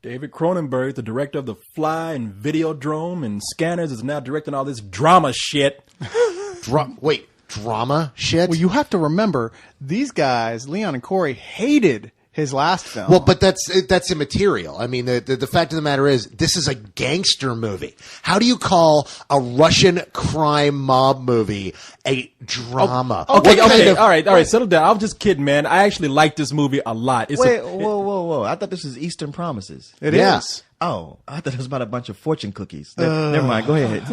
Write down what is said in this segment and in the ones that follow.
David Cronenberg, the director of The Fly and Videodrome and Scanners, is now directing all this drama shit. Drama shit? Well, you have to remember, these guys, Leon and Corey, hated his last film. Well, but that's immaterial. I mean, the fact of the matter is, this is a gangster movie. How do you call a Russian crime mob movie a drama? Okay, all right, settle down. I was just kidding, man. I actually like this movie a lot. Whoa. I thought this was Eastern Promises. It is. Oh, I thought it was about a bunch of fortune cookies. Never mind. Go ahead.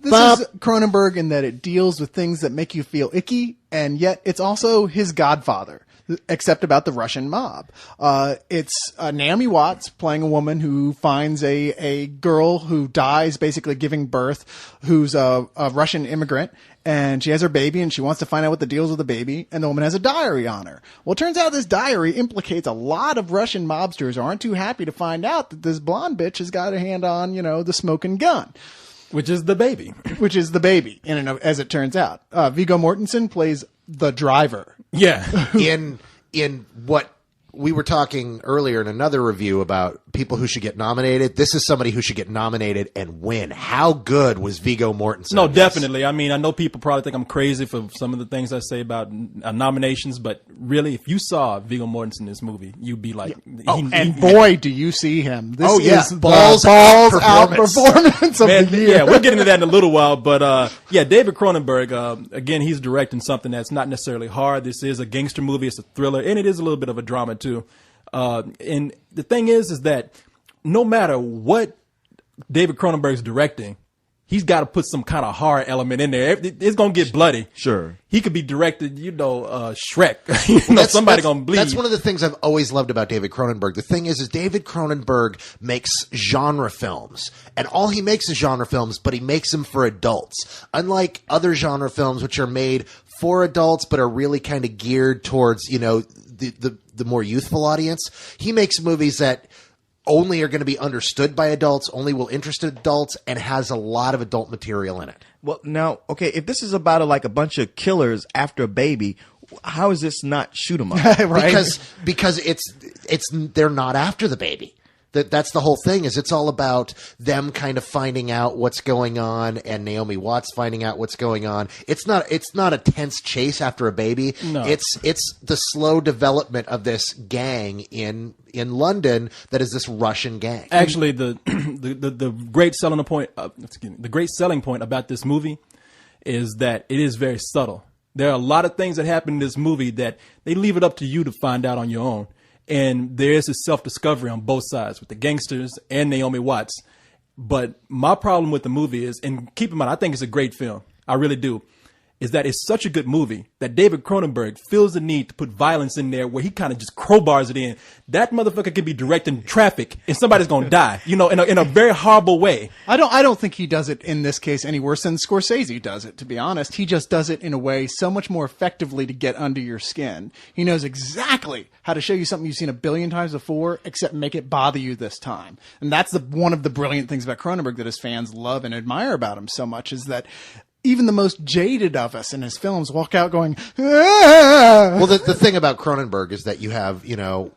This is Cronenberg in that it deals with things that make you feel icky, and yet it's also his Godfather, except about the Russian mob. It's Naomi Watts playing a woman who finds a girl who dies basically giving birth, who's a Russian immigrant, and she has her baby, and she wants to find out what the deal is with the baby, and the woman has a diary on her. Well, it turns out this diary implicates a lot of Russian mobsters who aren't too happy to find out that this blonde bitch has got a hand on, the smoking gun. Which is the baby. As it turns out. Viggo Mortensen plays the driver. Yeah. in what we were talking earlier in another review about people who should get nominated. This is somebody who should get nominated and win. How good was Viggo Mortensen? No, definitely. I mean, I know people probably think I'm crazy for some of the things I say about nominations, but really, if you saw Viggo Mortensen in this movie, you'd be like, boy, do you see him. This is balls out performance of Man, the year. Yeah, we'll get into that in a little while, but David Cronenberg, again, he's directing something that's not necessarily hard. This is a gangster movie, it's a thriller, and it is a little bit of a drama too. And the thing is that no matter what David Cronenberg's directing, he's got to put some kind of horror element in there. It's going to get bloody. Sure. He could be directed, Shrek. Somebody going to bleed. That's one of the things I've always loved about David Cronenberg. The thing is David Cronenberg makes genre films. And all he makes is genre films, but he makes them for adults. Unlike other genre films, which are made for adults, but are really kind of geared towards, the more youthful audience. He makes movies that only are going to be understood by adults, only will interest adults, and has a lot of adult material in it. Well, now, okay, if this is about a bunch of killers after a baby, how is this not shoot 'em up? Right? Because they're not after the baby. That's the whole thing. Is it's all about them kind of finding out what's going on, and Naomi Watts finding out what's going on. It's not a tense chase after a baby. No. It's the slow development of this gang in London that is this Russian gang. Actually, the great selling point, the great selling point about this movie is that it is very subtle. There are a lot of things that happen in this movie that they leave it up to you to find out on your own. And there is a self-discovery on both sides with the gangsters and Naomi Watts. But my problem with the movie is, and keep in mind, I think it's a great film. I really do. Is that it's such a good movie that David Cronenberg feels the need to put violence in there where he kind of just crowbars it in. That motherfucker could be directing traffic and somebody's going to die, in a very horrible way. I don't think he does it in this case any worse than Scorsese does it, to be honest. He just does it in a way so much more effectively to get under your skin. He knows exactly how to show you something you've seen a billion times before, except make it bother you this time. And that's one of the brilliant things about Cronenberg that his fans love and admire about him so much, is that even the most jaded of us in his films walk out going, ah! Well, the thing about Cronenberg is that you have,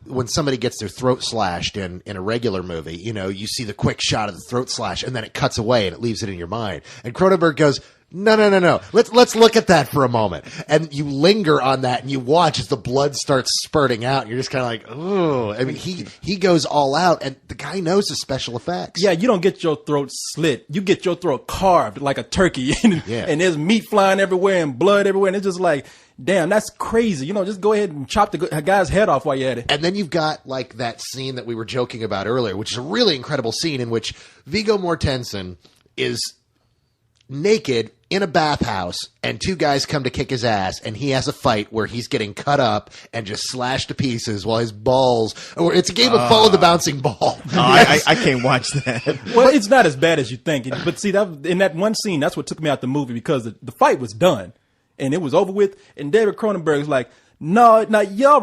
when somebody gets their throat slashed in a regular movie, you see the quick shot of the throat slash and then it cuts away and it leaves it in your mind. And Cronenberg goes, no. Let's look at that for a moment. And you linger on that and you watch as the blood starts spurting out. And you're just kind of like, oh, I mean, he goes all out, and the guy knows his special effects. Yeah, you don't get your throat slit. You get your throat carved like a turkey. And there's meat flying everywhere and blood everywhere. And it's just like, damn, that's crazy. Just go ahead and chop the guy's head off while you're at it. And then you've got like that scene that we were joking about earlier, which is a really incredible scene in which Viggo Mortensen is naked in a bathhouse and two guys come to kick his ass, and he has a fight where he's getting cut up and just slashed to pieces while his balls, or it's a game of follow the bouncing ball. I can't watch that. Well, it's not as bad as you think. But see, in that one scene, that's what took me out the movie, because the fight was done and it was over with. And David Cronenberg is like, No, now y'all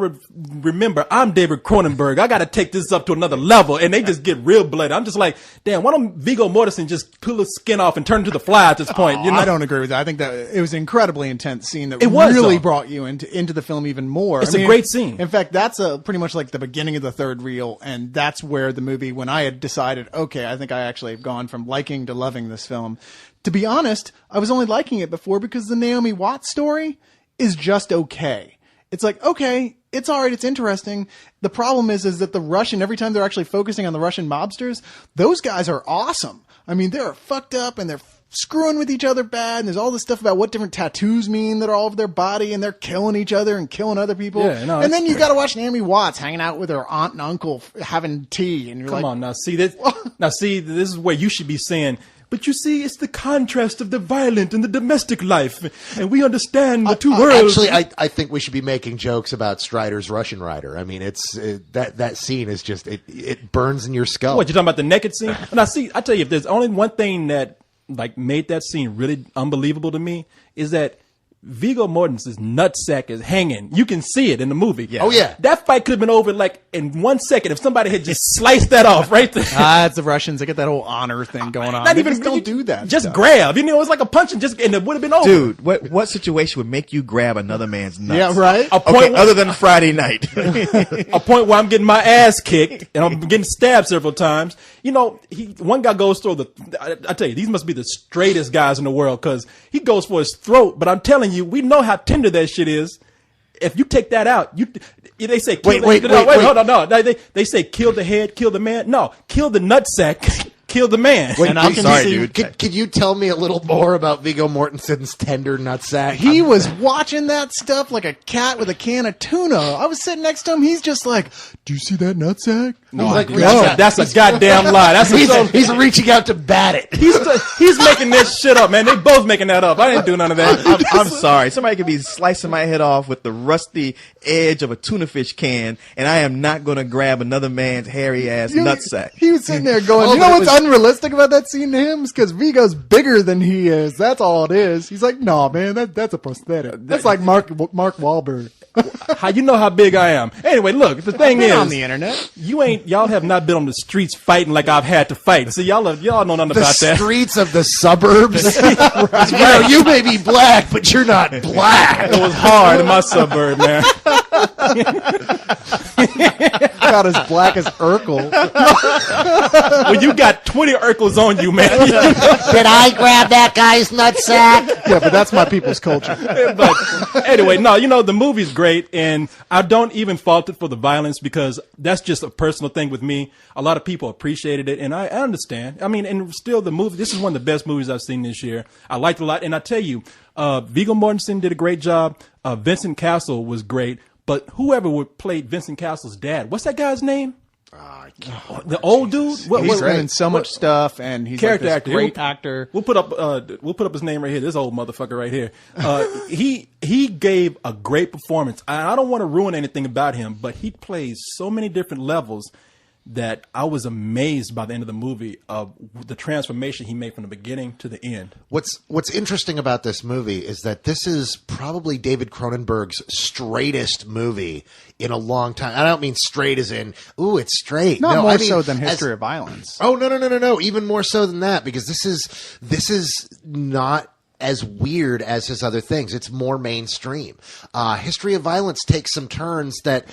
remember, I'm David Cronenberg. I got to take this up to another level, and they just get real bloody. I'm just like, damn, why don't Viggo Mortensen just pull his skin off and turn to the fly at this point? I don't agree with that. I think that it was an incredibly intense scene that was, really though. brought you into the film even more. It's a great scene. In fact, that's pretty much like the beginning of the third reel, and that's where the movie, when I had decided, okay, I think I actually have gone from liking to loving this film. To be honest, I was only liking it before because the Naomi Watts story is just okay. It's like, okay, it's all right, it's interesting. The problem is that the Russian, every time they're actually focusing on the Russian mobsters, those guys are awesome. I mean, they're fucked up and they're screwing with each other bad, and there's all this stuff about what different tattoos mean that are all over their body, and they're killing each other and killing other people. Yeah, no, and then you got to watch Naomi Watts hanging out with her aunt and uncle having tea, and you're Come on, now see this. Now see, this is where you should be saying. But you see, it's the contrast of the violent and the domestic life, and we understand the two worlds. Actually, I think we should be making jokes about Strider's Russian Rider. I mean, that scene is just it burns in your skull. What, you're talking about the naked scene? Now, see, I tell you, if there's only one thing that like made that scene really unbelievable to me, is that Viggo Mortensen's nutsack is hanging. You can see it in the movie. Yeah. Oh, yeah. That fight could have been over like in 1 second if somebody had just sliced that off right there. It's the Russians. They get that whole honor thing going on. Not They even just don't do that. Just stuff. grab. You know, it's like a punch and it would have been over. Dude, what situation would make you grab another man's nuts? Yeah, right. A point Okay, other than Friday night. a point where I'm getting my ass kicked and I'm getting stabbed several times. You know, one guy goes through I tell you, these must be the straightest guys in the world because he goes for his throat. But I'm telling you, we know how tender that shit is. If you take that out, they say kill wait, hold on, no. They say kill the head, kill the man. No, kill the nutsack, kill the man. Wait, And I can sorry, see, dude. Could you tell me a little more about Viggo Mortensen's tender nutsack? He was watching that stuff like a cat with a can of tuna. I was sitting next to him. He's just like, "Do you see that nutsack?" No, He's like, no, that's a goddamn lie. That's he's reaching out to bat it. he's making this shit up, man. They both making that up. I didn't do none of that. I'm sorry. Somebody could be slicing my head off with the rusty edge of a tuna fish can, and I am not going to grab another man's hairy ass nutsack. He was sitting there going, Oh, you know but it what's was- unrealistic about that scene to him? Is because Viggo's bigger than he is. That's all it is. He's like, no, man, that's a prosthetic. That's like Mark Wahlberg. How you know how big I am? Anyway, look. The thing Been is, on the internet. y'all have not been on the streets fighting like I've had to fight. See, y'all know nothing The about that. streets of the suburbs. Right. You may be black, but you're not black. It was hard in my suburb, man. About as black as Urkel. When you got 20 Urkels on you, man. Did I grab that guy's nutsack? Yeah, but that's my people's culture. But anyway, no, you know, the movie's great, and I don't even fault it for the violence because that's just a personal thing with me. A lot of people appreciated it, and I understand. I mean, and still the movie, this is one of the best movies I've seen this year. I liked it a lot, and I tell you, Viggo Mortensen did a great job. Vincent Castle was great, but whoever played Vincent Castle's dad, what's that guy's name? The old dude? He's been in so much stuff, and he's Character like this actor. great actor. We'll put up his name right here. This old motherfucker right here. He gave a great performance. I don't want to ruin anything about him, but he plays so many different levels that I was amazed by the end of the movie of the transformation he made from the beginning to the end. What's interesting about this movie is that this is probably David Cronenberg's straightest movie in a long time. I don't mean straight as in, ooh, it's straight. Not no, more I mean, so than as- History of Violence. Oh, no. Even more so than that, because this is not as weird as his other things. It's more mainstream. History of Violence takes some turns that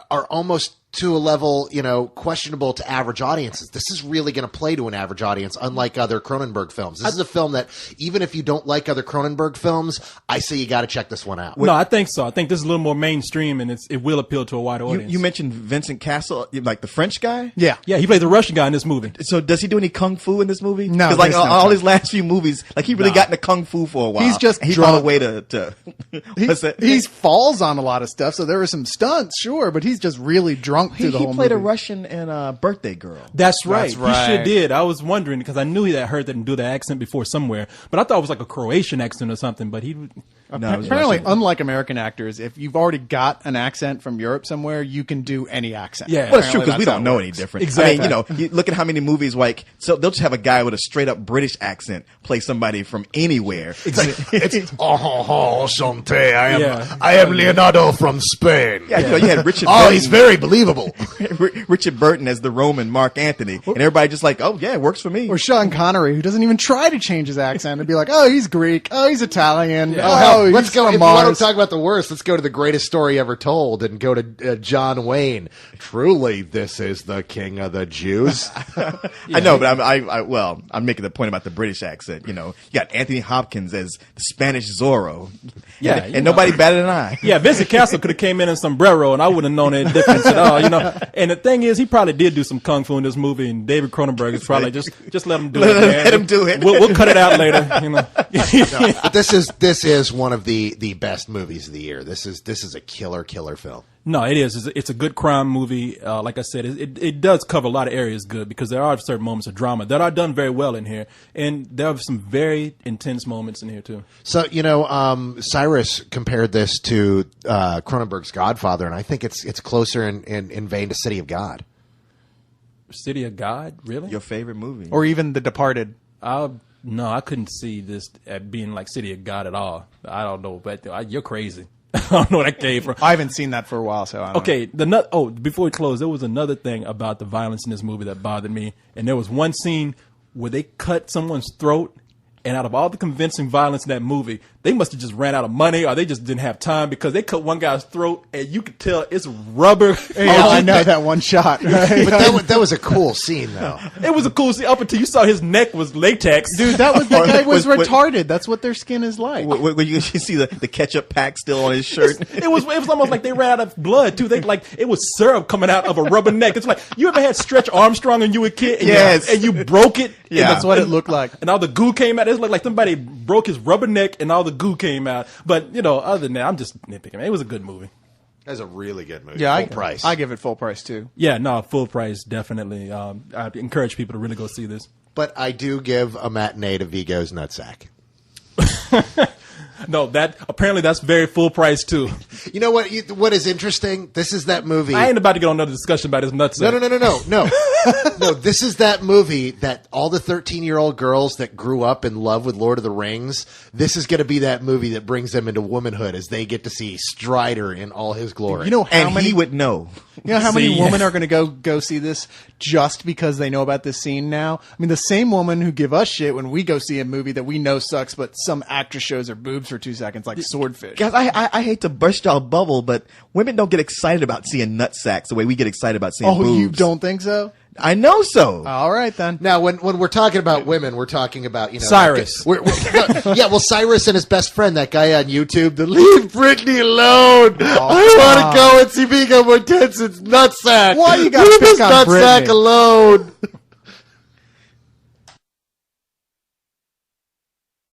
are almost to a level, questionable to average audiences. This is really going to play to an average audience, unlike other Cronenberg films. This is a film that, even if you don't like other Cronenberg films, I say you got to check this one out. No, I think so. I think this is a little more mainstream, and it will appeal to a wider audience. You mentioned Vincent Castle, like the French guy? Yeah. Yeah, he played the Russian guy in this movie. So does he do any kung fu in this movie? No, because like there's no all kung- his last few movies, like he really got into kung fu for a while. He's just he drunk. found a way to what's that? He falls on a lot of stuff, so there were some stunts, sure, but he's just really drunk drunk through the He whole played movie. a Russian in Birthday Girl. That's right. That's right. He sure did. I was wondering because I knew he had heard that do the accent before somewhere, but I thought it was like a Croatian accent or something. But he, No, it was Apparently, Russian. unlike American actors, if you've already got an accent from Europe somewhere, you can do any accent. Yeah. Well, it's true Apparently because we that's don't how it know works. any different. Exactly. I mean, you look at how many movies like so they'll just have a guy with a straight up British accent play somebody from anywhere. It's Chante. Yeah. I am Leonardo from Spain. Yeah, you had Richard. Oh, Burton, he's very believable. Richard Burton as the Roman Mark Antony, and everybody just like, oh yeah, it works for me. Or Sean Connery, who doesn't even try to change his accent and be like, oh, he's Greek. Oh, he's Italian. Yeah. Oh, Hell, he's let's go. from If you want Mars. to talk about the worst, let's go to the greatest story ever told and go to John Wayne. Truly, this is the king of the Jews. I know, but I'm making the point about the British accent. You got Anthony Hopkins as the Spanish Zorro. Yeah, and you know. nobody batted an eye. yeah, Vincent Castle could have came in sombrero, and I wouldn't have known any difference at all. And the thing is, he probably did do some kung fu in this movie, and David Cronenberg is probably just let him do it. Man. Let him do it. We'll cut it out later. But this is one of the best movies of the year. This is a killer film. No, it is. It's a good crime movie. Like I said, it does cover a lot of areas good because there are certain moments of drama that are done very well in here, and there are some very intense moments in here too. So Cyrus compared this to Cronenberg's Godfather, and I think it's closer in vein to City of God. City of God, really? Your favorite movie? Or even The Departed. No, I couldn't see this at being like City of God at all. I don't know, but you're crazy. I don't know where that came from. I haven't seen that for a while, so I don't know. Okay, before we close, there was another thing about the violence in this movie that bothered me, and there was one scene where they cut someone's throat, and out of all the convincing violence in that movie, they must have just ran out of money, or they just didn't have time because they cut one guy's throat, and you could tell it's rubber. Yeah, I know that one shot. Right? But that was a cool scene, though. It was a cool scene up until you saw his neck was latex. Dude, that guy was What- retarded. That's what their skin is like. When you see the ketchup pack still on his shirt. It was almost like they ran out of blood too. They like it was syrup coming out of a rubber neck. It's like you ever had Stretch Armstrong when you were a kid, and Yes. and you broke it. Yeah. That's what it looked like. And all the goo came out. It looked like somebody broke his rubber neck, and all the goo came out. But other than that, I'm just nitpicking. It was a good movie. That's a really good movie. Yeah, Full price. I give it full price too. Yeah, no, full price definitely. I encourage people to really go see this. But I do give a matinee to Viggo's Nutsack. No, apparently that's very full price too. You know what? What is interesting? This is that movie. I ain't about to get on another discussion about his nuts. No. No, this is that movie that all the 13-year-old girls that grew up in love with Lord of the Rings, this is going to be that movie that brings them into womanhood as they get to see Strider in all his glory. You know how And many he would know. You know how many See, women are going to go see this just because they know about this scene now? I mean, the same woman who give us shit when we go see a movie that we know sucks, but some actress shows her boobs for 2 seconds, like Swordfish. Guys, I hate to burst y'all bubble, but women don't get excited about seeing nutsacks the way we get excited about seeing boobs. Oh, you don't think so? I know so. All right, then. Now, when we're talking about women, we're talking about Cyrus. Cyrus and his best friend, that guy on YouTube, the leave Britney alone. I want to go and see Viggo Mortensen's Nutsack. Why you gotta Leave pick his on Nutsack Britney? alone.